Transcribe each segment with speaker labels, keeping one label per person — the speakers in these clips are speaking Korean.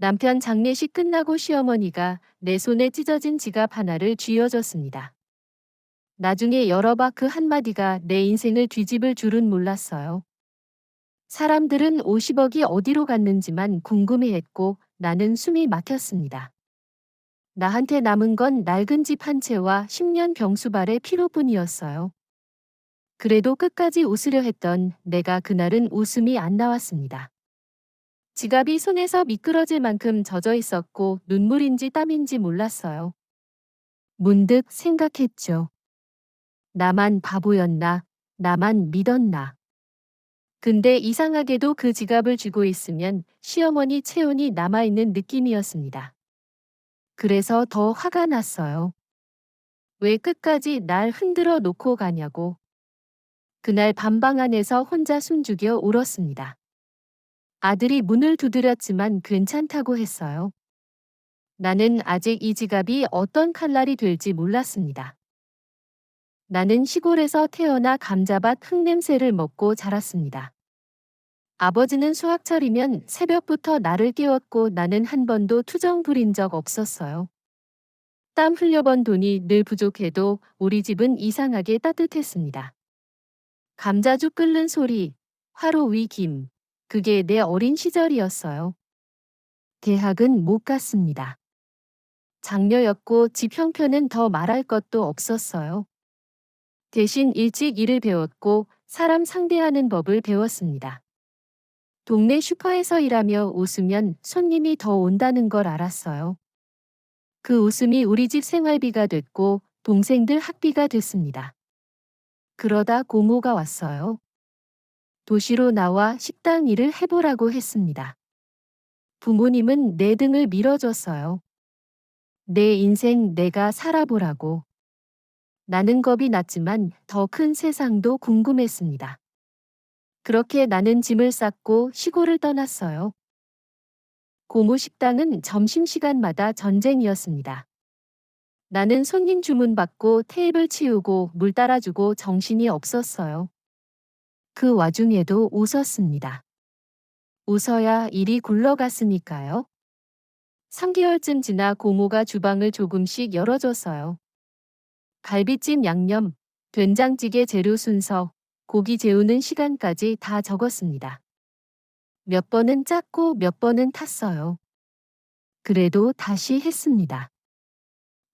Speaker 1: 남편 장례식 끝나고 시어머니가 내 손에 찢어진 지갑 하나를 쥐어줬습니다. 나중에 열어봐 그 한마디가 내 인생을 뒤집을 줄은 몰랐어요. 사람들은 50억이 어디로 갔는지만 궁금해했고 나는 숨이 막혔습니다. 나한테 남은 건 낡은 집 한 채와 10년 병수발의 피로뿐이었어요. 그래도 끝까지 웃으려 했던 내가 그날은 웃음이 안 나왔습니다. 지갑이 손에서 미끄러질 만큼 젖어 있었고 눈물인지 땀인지 몰랐어요. 문득 생각했죠. 나만 바보였나? 나만 믿었나? 근데 이상하게도 그 지갑을 쥐고 있으면 시어머니 체온이 남아있는 느낌이었습니다. 그래서 더 화가 났어요. 왜 끝까지 날 흔들어 놓고 가냐고. 그날 밤방 안에서 혼자 숨죽여 울었습니다. 아들이 문을 두드렸지만 괜찮다고 했어요. 나는 아직 이 지갑이 어떤 칼날이 될지 몰랐습니다. 나는 시골에서 태어나 감자밭 흙냄새를 먹고 자랐습니다. 아버지는 수학철이면 새벽부터 나를 깨웠고 나는 한 번도 투정 부린 적 없었어요. 땀 흘려번 돈이 늘 부족해도 우리 집은 이상하게 따뜻했습니다. 감자죽 끓는 소리, 화로 위 김. 그게 내 어린 시절이었어요. 대학은 못 갔습니다. 장녀였고 집 형편은 더 말할 것도 없었어요. 대신 일찍 일을 배웠고 사람 상대하는 법을 배웠습니다. 동네 슈퍼에서 일하며 웃으면 손님이 더 온다는 걸 알았어요. 그 웃음이 우리 집 생활비가 됐고 동생들 학비가 됐습니다. 그러다 고모가 왔어요. 도시로 나와 식당 일을 해보라고 했습니다. 부모님은 내 등을 밀어줬어요. 내 인생 내가 살아보라고. 나는 겁이 났지만 더 큰 세상도 궁금했습니다. 그렇게 나는 짐을 쌌고 시골을 떠났어요. 고모 식당은 점심시간마다 전쟁이었습니다. 나는 손님 주문 받고 테이블 치우고 물 따라주고 정신이 없었어요. 그 와중에도 웃었습니다. 웃어야 일이 굴러갔으니까요. 3개월쯤 지나 고모가 주방을 조금씩 열어줬어요. 갈비찜 양념, 된장찌개 재료 순서, 고기 재우는 시간까지 다 적었습니다. 몇 번은 짰고 몇 번은 탔어요. 그래도 다시 했습니다.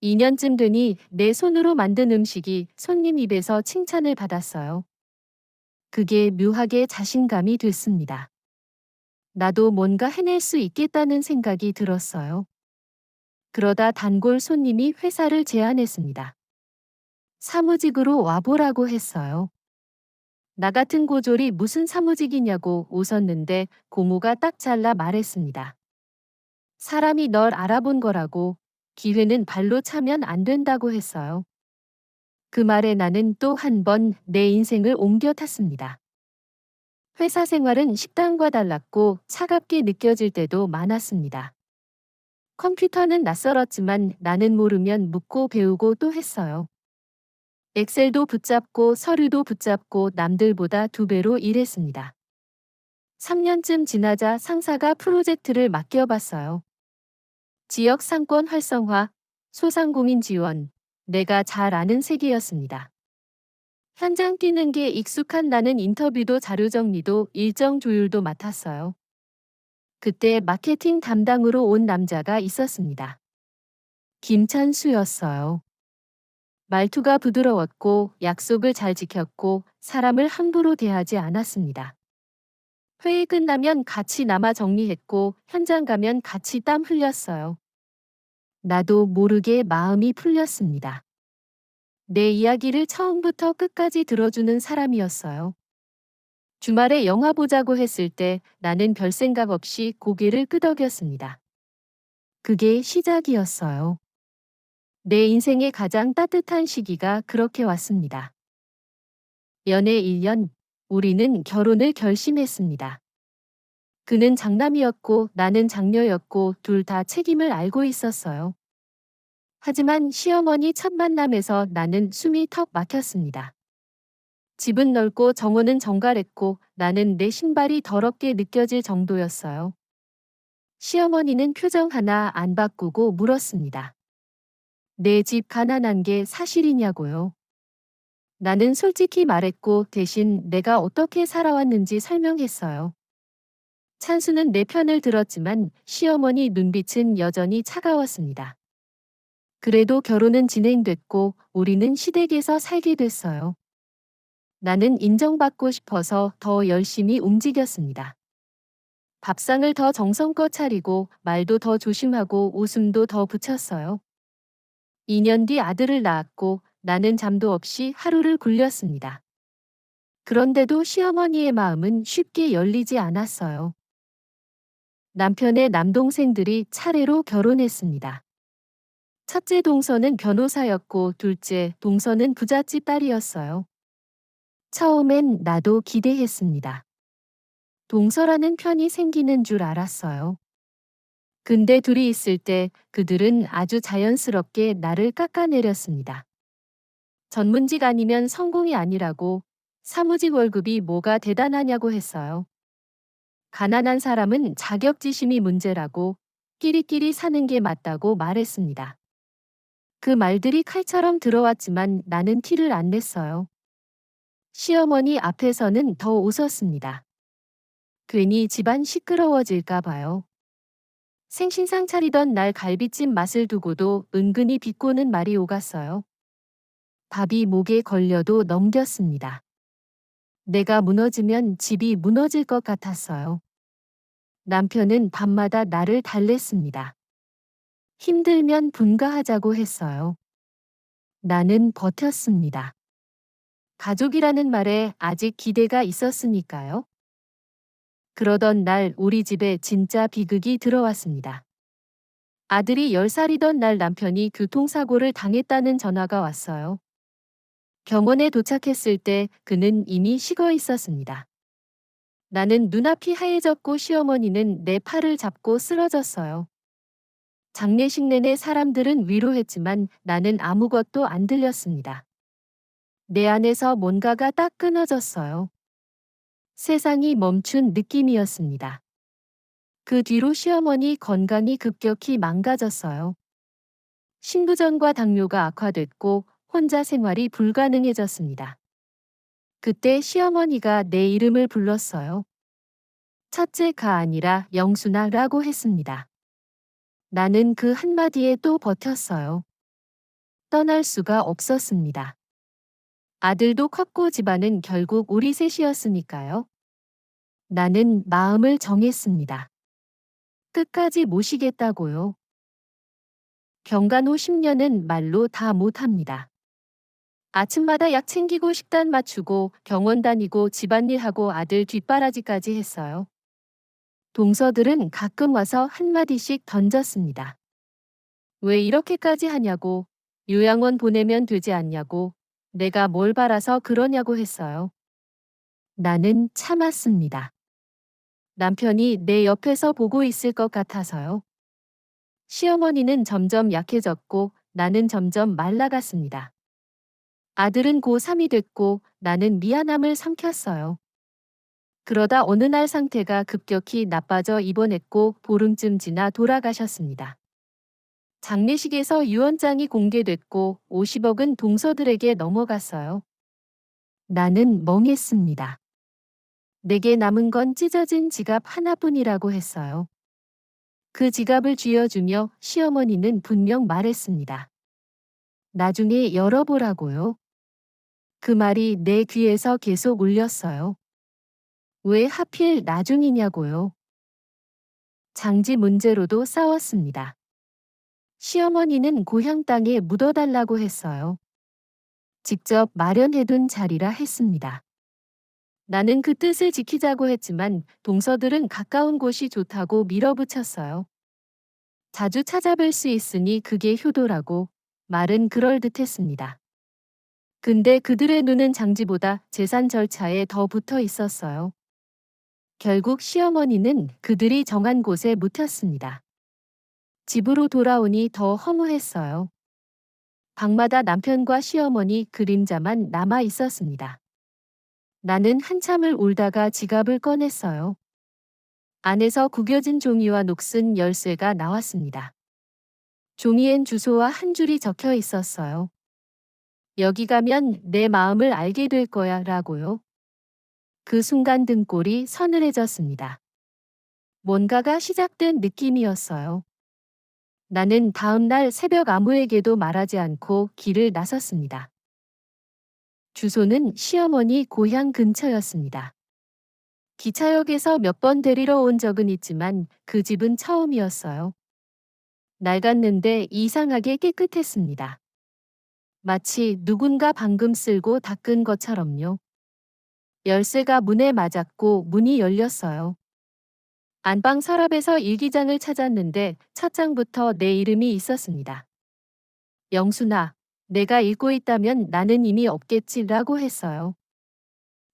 Speaker 1: 2년쯤 되니 내 손으로 만든 음식이 손님 입에서 칭찬을 받았어요. 그게 묘하게 자신감이 됐습니다. 나도 뭔가 해낼 수 있겠다는 생각이 들었어요. 그러다 단골 손님이 회사를 제안했습니다. 사무직으로 와보라고 했어요. 나 같은 고졸이 무슨 사무직이냐고 웃었는데 고모가 딱 잘라 말했습니다. 사람이 널 알아본 거라고. 기회는 발로 차면 안 된다고 했어요. 그 말에 나는 또 한 번 내 인생을 옮겨 탔습니다. 회사 생활은 식당과 달랐고 차갑게 느껴질 때도 많았습니다. 컴퓨터는 낯설었지만 나는 모르면 묻고 배우고 또 했어요. 엑셀도 붙잡고 서류도 붙잡고 남들보다 2배로 일했습니다. 3년쯤 지나자 상사가 프로젝트를 맡겨봤어요. 지역 상권 활성화, 소상공인 지원, 내가 잘 아는 세계였습니다. 현장 뛰는 게 익숙한 나는 인터뷰도 자료 정리도 일정 조율도 맡았어요. 그때 마케팅 담당으로 온 남자가 있었습니다. 김찬수였어요. 말투가 부드러웠고 약속을 잘 지켰고 사람을 함부로 대하지 않았습니다. 회의 끝나면 같이 남아 정리했고 현장 가면 같이 땀 흘렸어요. 나도 모르게 마음이 풀렸습니다. 내 이야기를 처음부터 끝까지 들어주는 사람이었어요. 주말에 영화 보자고 했을 때 나는 별 생각 없이 고개를 끄덕였습니다. 그게 시작이었어요. 내 인생의 가장 따뜻한 시기가 그렇게 왔습니다. 연애 1년, 우리는 결혼을 결심했습니다. 그는 장남이었고 나는 장녀였고 둘 다 책임을 알고 있었어요. 하지만 시어머니 첫 만남에서 나는 숨이 턱 막혔습니다. 집은 넓고 정원은 정갈했고 나는 내 신발이 더럽게 느껴질 정도였어요. 시어머니는 표정 하나 안 바꾸고 물었습니다. 내 집 가난한 게 사실이냐고요. 나는 솔직히 말했고 대신 내가 어떻게 살아왔는지 설명했어요. 찬수는 내 편을 들었지만 시어머니 눈빛은 여전히 차가웠습니다. 그래도 결혼은 진행됐고 우리는 시댁에서 살게 됐어요. 나는 인정받고 싶어서 더 열심히 움직였습니다. 밥상을 더 정성껏 차리고 말도 더 조심하고 웃음도 더 붙였어요. 2년 뒤 아들을 낳았고 나는 잠도 없이 하루를 굴렸습니다. 그런데도 시어머니의 마음은 쉽게 열리지 않았어요. 남편의 남동생들이 차례로 결혼했습니다. 첫째 동서는 변호사였고 둘째 동서는 부잣집 딸이었어요. 처음엔 나도 기대했습니다. 동서라는 편이 생기는 줄 알았어요. 근데 둘이 있을 때 그들은 아주 자연스럽게 나를 깎아내렸습니다. 전문직 아니면 성공이 아니라고, 사무직 월급이 뭐가 대단하냐고 했어요. 가난한 사람은 자격지심이 문제라고, 끼리끼리 사는 게 맞다고 말했습니다. 그 말들이 칼처럼 들어왔지만 나는 티를 안 냈어요. 시어머니 앞에서는 더 웃었습니다. 괜히 집안 시끄러워질까 봐요. 생신상 차리던 날 갈비찜 맛을 두고도 은근히 비꼬는 말이 오갔어요. 밥이 목에 걸려도 넘겼습니다. 내가 무너지면 집이 무너질 것 같았어요. 남편은 밤마다 나를 달랬습니다. 힘들면 분가하자고 했어요. 나는 버텼습니다. 가족이라는 말에 아직 기대가 있었으니까요. 그러던 날 우리 집에 진짜 비극이 들어왔습니다. 아들이 10살이던 날 남편이 교통사고를 당했다는 전화가 왔어요. 병원에 도착했을 때 그는 이미 식어 있었습니다. 나는 눈앞이 하얘졌고 시어머니는 내 팔을 잡고 쓰러졌어요. 장례식 내내 사람들은 위로했지만 나는 아무것도 안 들렸습니다. 내 안에서 뭔가가 딱 끊어졌어요. 세상이 멈춘 느낌이었습니다. 그 뒤로 시어머니 건강이 급격히 망가졌어요. 신부전과 당뇨가 악화됐고 혼자 생활이 불가능해졌습니다. 그때 시어머니가 내 이름을 불렀어요. 첫째가 아니라 영순아라고 했습니다. 나는 그 한마디에 또 버텼어요. 떠날 수가 없었습니다. 아들도 컸고 집안은 결국 우리 셋이었으니까요. 나는 마음을 정했습니다. 끝까지 모시겠다고요. 경간 후 10년은 말로 다 못합니다. 아침마다 약 챙기고 식단 맞추고 병원 다니고 집안일하고 아들 뒷바라지까지 했어요. 동서들은 가끔 와서 한마디씩 던졌습니다. 왜 이렇게까지 하냐고, 요양원 보내면 되지 않냐고, 내가 뭘 바라서 그러냐고 했어요. 나는 참았습니다. 남편이 내 옆에서 보고 있을 것 같아서요. 시어머니는 점점 약해졌고 나는 점점 말라갔습니다. 아들은 고3이 됐고 나는 미안함을 삼켰어요. 그러다 어느 날 상태가 급격히 나빠져 입원했고 보름쯤 지나 돌아가셨습니다. 장례식에서 유언장이 공개됐고 50억은 동서들에게 넘어갔어요. 나는 멍했습니다. 내게 남은 건 찢어진 지갑 하나뿐이라고 했어요. 그 지갑을 쥐어주며 시어머니는 분명 말했습니다. 나중에 열어보라고요. 그 말이 내 귀에서 계속 울렸어요. 왜 하필 나중이냐고요. 장지 문제로도 싸웠습니다. 시어머니는 고향 땅에 묻어달라고 했어요. 직접 마련해둔 자리라 했습니다. 나는 그 뜻을 지키자고 했지만 동서들은 가까운 곳이 좋다고 밀어붙였어요. 자주 찾아뵐 수 있으니 그게 효도라고, 말은 그럴듯했습니다. 근데 그들의 눈은 장지보다 재산 절차에 더 붙어 있었어요. 결국 시어머니는 그들이 정한 곳에 묻혔습니다. 집으로 돌아오니 더 허무했어요. 방마다 남편과 시어머니 그림자만 남아 있었습니다. 나는 한참을 울다가 지갑을 꺼냈어요. 안에서 구겨진 종이와 녹슨 열쇠가 나왔습니다. 종이엔 주소와 한 줄이 적혀 있었어요. 여기 가면 내 마음을 알게 될 거야 라고요. 그 순간 등골이 서늘해졌습니다. 뭔가가 시작된 느낌이었어요. 나는 다음 날 새벽 아무에게도 말하지 않고 길을 나섰습니다. 주소는 시어머니 고향 근처였습니다. 기차역에서 몇 번 데리러 온 적은 있지만 그 집은 처음이었어요. 낡았는데 이상하게 깨끗했습니다. 마치 누군가 방금 쓸고 닦은 것처럼요. 열쇠가 문에 맞았고 문이 열렸어요. 안방 서랍에서 일기장을 찾았는데 첫 장부터 내 이름이 있었습니다. 영순아, 내가 읽고 있다면 나는 이미 없겠지라고 했어요.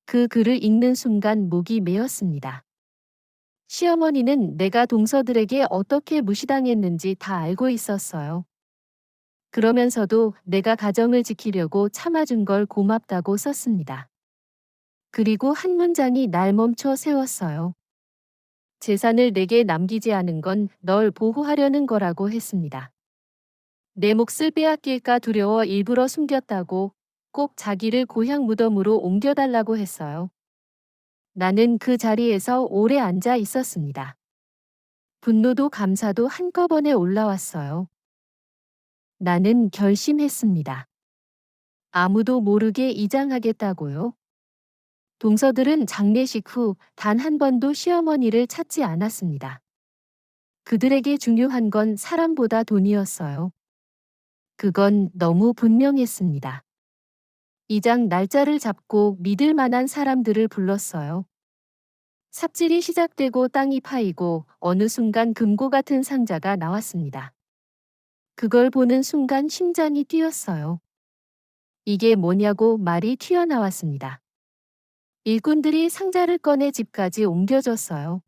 Speaker 1: 그 글을 읽는 순간 목이 메었습니다. 시어머니는 내가 동서들에게 어떻게 무시당했는지 다 알고 있었어요. 그러면서도 내가 가정을 지키려고 참아준 걸 고맙다고 썼습니다. 그리고 한 문장이 날 멈춰 세웠어요. 재산을 내게 남기지 않은 건 널 보호하려는 거라고 했습니다. 내 몫을 빼앗길까 두려워 일부러 숨겼다고 꼭 자기를 고향 무덤으로 옮겨달라고 했어요. 나는 그 자리에서 오래 앉아 있었습니다. 분노도 감사도 한꺼번에 올라왔어요. 나는 결심했습니다. 아무도 모르게 이장하겠다고요. 동서들은 장례식 후 단 한 번도 시어머니를 찾지 않았습니다. 그들에게 중요한 건 사람보다 돈이었어요. 그건 너무 분명했습니다. 이장 날짜를 잡고 믿을 만한 사람들을 불렀어요. 삽질이 시작되고 땅이 파이고 어느 순간 금고 같은 상자가 나왔습니다. 그걸 보는 순간 심장이 뛰었어요. 이게 뭐냐고 말이 튀어나왔습니다. 일꾼들이 상자를 꺼내 집까지 옮겨줬어요.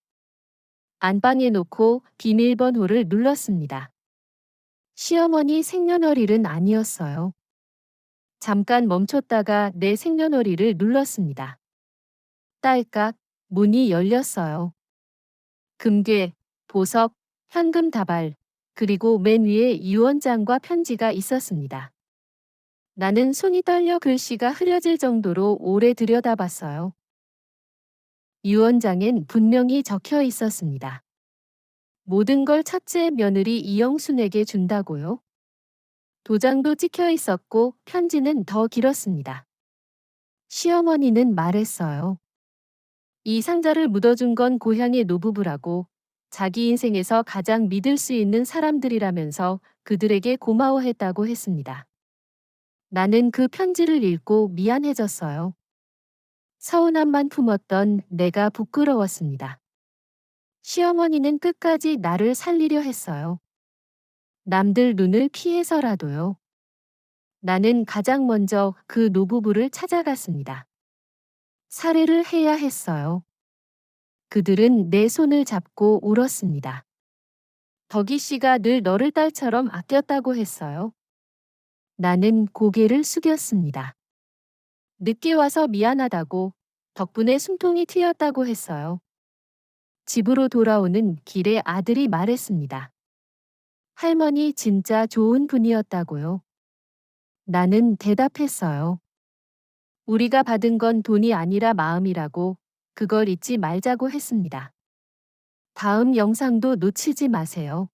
Speaker 1: 안방에 놓고 비밀번호를 눌렀습니다. 시어머니 생년월일은 아니었어요. 잠깐 멈췄다가 내 생년월일을 눌렀습니다. 딸깍, 문이 열렸어요. 금괴, 보석, 현금 다발, 그리고 맨 위에 유언장과 편지가 있었습니다. 나는 손이 떨려 글씨가 흐려질 정도로 오래 들여다봤어요. 유언장엔 분명히 적혀 있었습니다. 모든 걸 첫째 며느리 이영순에게 준다고요? 도장도 찍혀 있었고 편지는 더 길었습니다. 시어머니는 말했어요. 이 상자를 묻어준 건 고향의 노부부라고 자기 인생에서 가장 믿을 수 있는 사람들이라면서 그들에게 고마워했다고 했습니다. 나는 그 편지를 읽고 미안해졌어요. 서운함만 품었던 내가 부끄러웠습니다. 시어머니는 끝까지 나를 살리려 했어요. 남들 눈을 피해서라도요. 나는 가장 먼저 그 노부부를 찾아갔습니다. 살해를 해야 했어요. 그들은 내 손을 잡고 울었습니다. 덕희 씨가 늘 너를 딸처럼 아꼈다고 했어요. 나는 고개를 숙였습니다. 늦게 와서 미안하다고, 덕분에 숨통이 트였다고 했어요. 집으로 돌아오는 길에 아들이 말했습니다. 할머니 진짜 좋은 분이었다고요. 나는 대답했어요. 우리가 받은 건 돈이 아니라 마음이라고, 그걸 잊지 말자고 했습니다. 다음 영상도 놓치지 마세요.